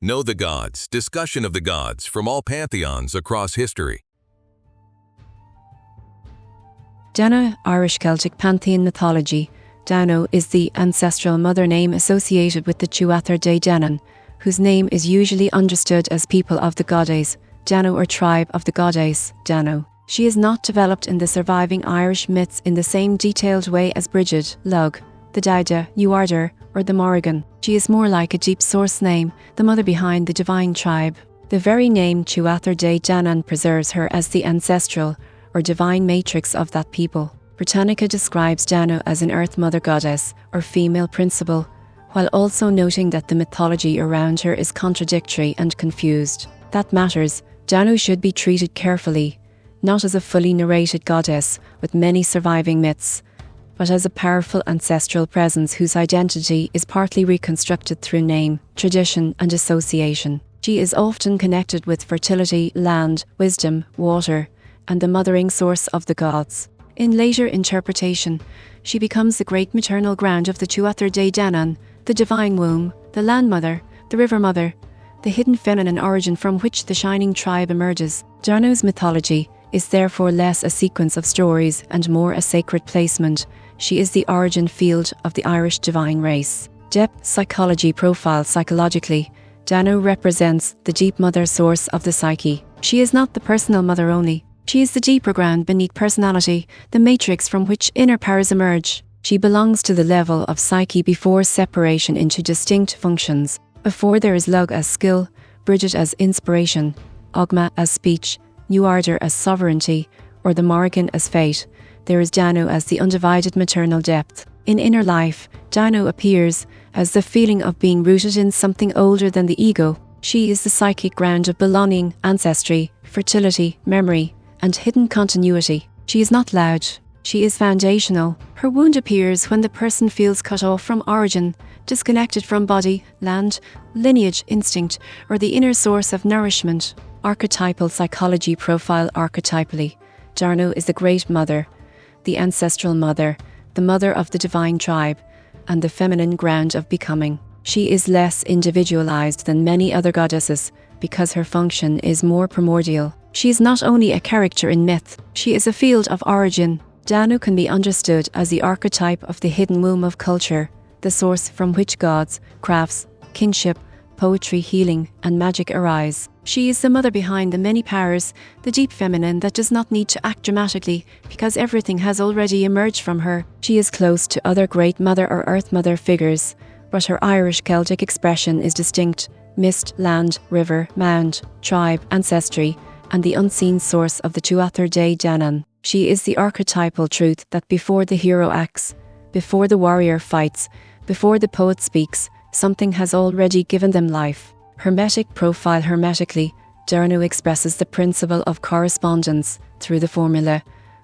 Know the gods, discussion of the gods from all pantheons across history. Danu, Irish-Celtic pantheon mythology. Danu is the ancestral mother name associated with the Tuatha Dé Danann, whose name is usually understood as people of the goddess, Danu, or tribe of the goddess, Danu. She is not developed in the surviving Irish myths in the same detailed way as Brigid, Lugh, the Nuada, Nuada, or the Morrígan. She is more like a deep source name, the mother behind the divine tribe. The very name Tuatha Dé Danann preserves her as the ancestral, or divine matrix of that people. Britannica describes Danu as an earth mother goddess, or female principle, while also noting that the mythology around her is contradictory and confused. That matters. Danu should be treated carefully, not as a fully narrated goddess with many surviving myths, but as a powerful ancestral presence whose identity is partly reconstructed through name, tradition, and association. She is often connected with fertility, land, wisdom, water, and the mothering source of the gods. In later interpretation, she becomes the great maternal ground of the Tuatha Dé Danann, the divine womb, the land mother, the river mother, the hidden feminine origin from which the shining tribe emerges. Danu's mythology is therefore less a sequence of stories and more a sacred placement. She is the origin field of the Irish divine race. Depth psychology profile. Psychologically, Danu represents the deep mother source of the psyche. She is not the personal mother only. She is the deeper ground beneath personality, the matrix from which inner powers emerge. She belongs to the level of psyche before separation into distinct functions. Before there is Lugh as skill, Brigid as inspiration, Ogma as speech, Nuada as sovereignty, or the Morrígan as fate, there is Danu as the undivided maternal depth. In inner life, Danu appears as the feeling of being rooted in something older than the ego. She is the psychic ground of belonging, ancestry, fertility, memory, and hidden continuity. She is not loud. She is foundational. Her wound appears when the person feels cut off from origin, disconnected from body, land, lineage, instinct, or the inner source of nourishment. Archetypal psychology profile. Archetypally, Danu is the great mother, the ancestral mother, the mother of the divine tribe, and the feminine ground of becoming. She is less individualized than many other goddesses because her function is more primordial. She is not only a character in myth, she is a field of origin. Danu can be understood as the archetype of the hidden womb of culture, the source from which gods, crafts, kinship, poetry, healing, and magic arise. She is the mother behind the many powers, the deep feminine that does not need to act dramatically because everything has already emerged from her. She is close to other great mother or earth mother figures, but her Irish-Celtic expression is distinct: mist, land, river, mound, tribe, ancestry, and the unseen source of the Tuatha Dé Danann. She is the archetypal truth that before the hero acts, before the warrior fights, before the poet speaks, something has already given them life. Hermetic profile. Hermetically, Danu expresses the principle of correspondence through the formula: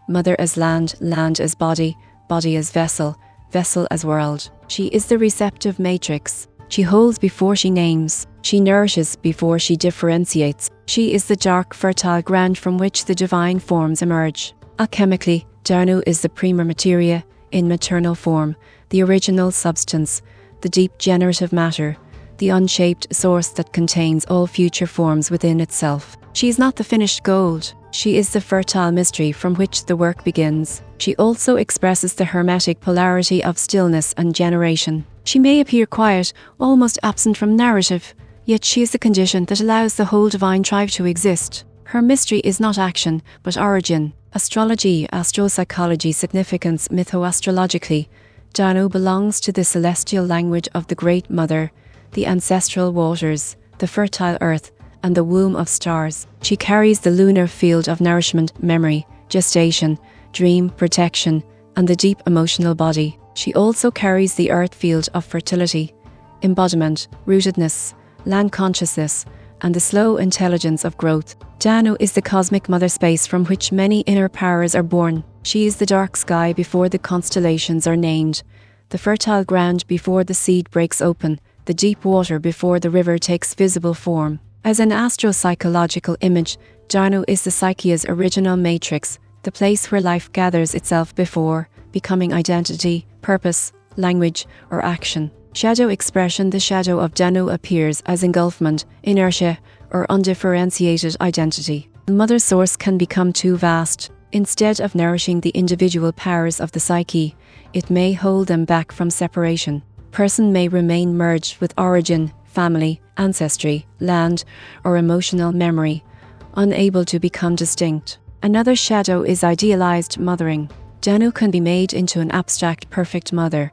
mother as land, land as body, body as vessel, vessel as world. She is the receptive matrix. She holds before she names. She nourishes before she differentiates. She is the dark, fertile ground from which the divine forms emerge. Alchemically, Danu is the prima materia, in maternal form, the original substance, the deep generative matter, the unshaped source that contains all future forms within itself. She is not the finished gold. She is the fertile mystery from which the work begins. She also expresses the hermetic polarity of stillness and generation. She may appear quiet, almost absent from narrative, yet she is the condition that allows the whole divine tribe to exist. Her mystery is not action, but origin. Astrology, astropsychology, significance. Mytho-astrologically, Danu belongs to the celestial language of the Great Mother, the ancestral waters, the fertile earth, and the womb of stars. She carries the lunar field of nourishment, memory, gestation, dream, protection, and the deep emotional body. She also carries the earth field of fertility, embodiment, rootedness, land consciousness, and the slow intelligence of growth. Danu is the cosmic mother space from which many inner powers are born. She is the dark sky before the constellations are named, the fertile ground before the seed breaks open, the deep water before the river takes visible form. As an astropsychological image, Danu is the psyche's original matrix, the place where life gathers itself before becoming identity, purpose, language, or action. Shadow expression. The shadow of Danu appears as engulfment, inertia, or undifferentiated identity. The mother source can become too vast. Instead of nourishing the individual powers of the psyche, it may hold them back from separation. Person may remain merged with origin, family, ancestry, land, or emotional memory, unable to become distinct. Another shadow is idealized mothering. Danu can be made into an abstract perfect mother,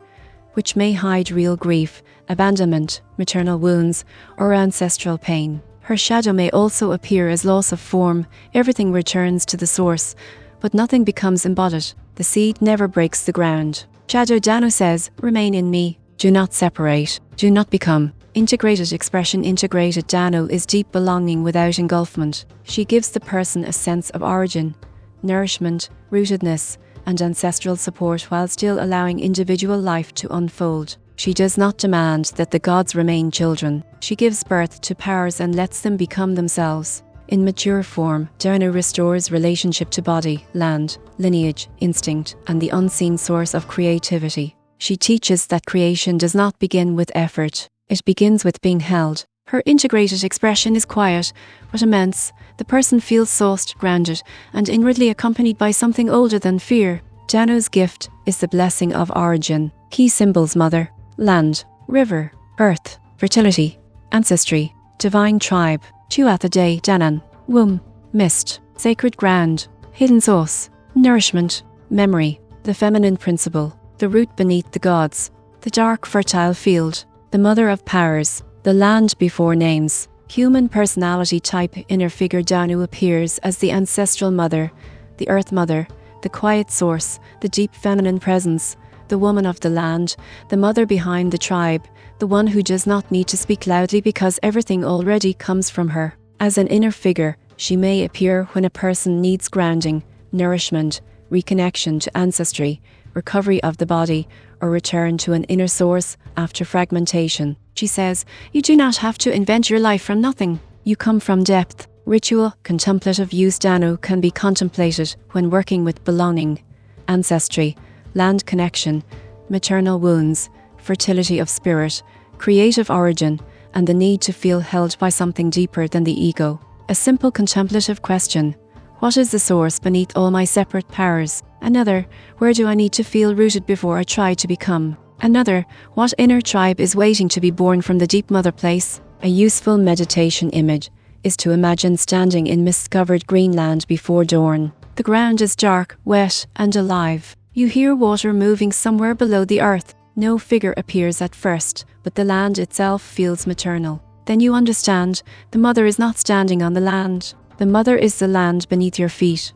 which may hide real grief, abandonment, maternal wounds, or ancestral pain. Her shadow may also appear as loss of form. Everything returns to the source, but nothing becomes embodied. The seed never breaks the ground. Shadow Danu says, remain in me. Do not separate. Do not become. Integrated expression. Integrated Danu is deep belonging without engulfment. She gives the person a sense of origin, nourishment, rootedness, and ancestral support while still allowing individual life to unfold. She does not demand that the gods remain children. She gives birth to powers and lets them become themselves. In mature form, Danu restores relationship to body, land, lineage, instinct, and the unseen source of creativity. She teaches that creation does not begin with effort. It begins with being held. Her integrated expression is quiet, but immense. The person feels sourced, grounded, and inwardly accompanied by something older than fear. Danu's gift is the blessing of origin. Key symbols: mother, land, river, earth, fertility, ancestry, divine tribe, Tuatha Dé Danann, womb, mist, sacred ground, hidden source, nourishment, memory, the feminine principle, the root beneath the gods, the dark fertile field, the mother of powers, the land before names. Human personality type. Inner figure. Danu appears as the ancestral mother, the earth mother, the quiet source, the deep feminine presence, the woman of the land, the mother behind the tribe, the one who does not need to speak loudly because everything already comes from her. As an inner figure, she may appear when a person needs grounding, nourishment, reconnection to ancestry, recovery of the body, or return to an inner source after fragmentation. She says, you do not have to invent your life from nothing. You come from depth. Ritual, contemplative use. Danu can be contemplated when working with belonging, ancestry, land connection, maternal wounds, fertility of spirit, creative origin, and the need to feel held by something deeper than the ego. A simple contemplative question: what is the source beneath all my separate powers? Another: where do I need to feel rooted before I try to become? Another: what inner tribe is waiting to be born from the deep mother place? A useful meditation image is to imagine standing in mist-covered Greenland before dawn. The ground is dark, wet, and alive. You hear water moving somewhere below the earth. No figure appears at first, but the land itself feels maternal. Then you understand, the mother is not standing on the land. The mother is the land beneath your feet.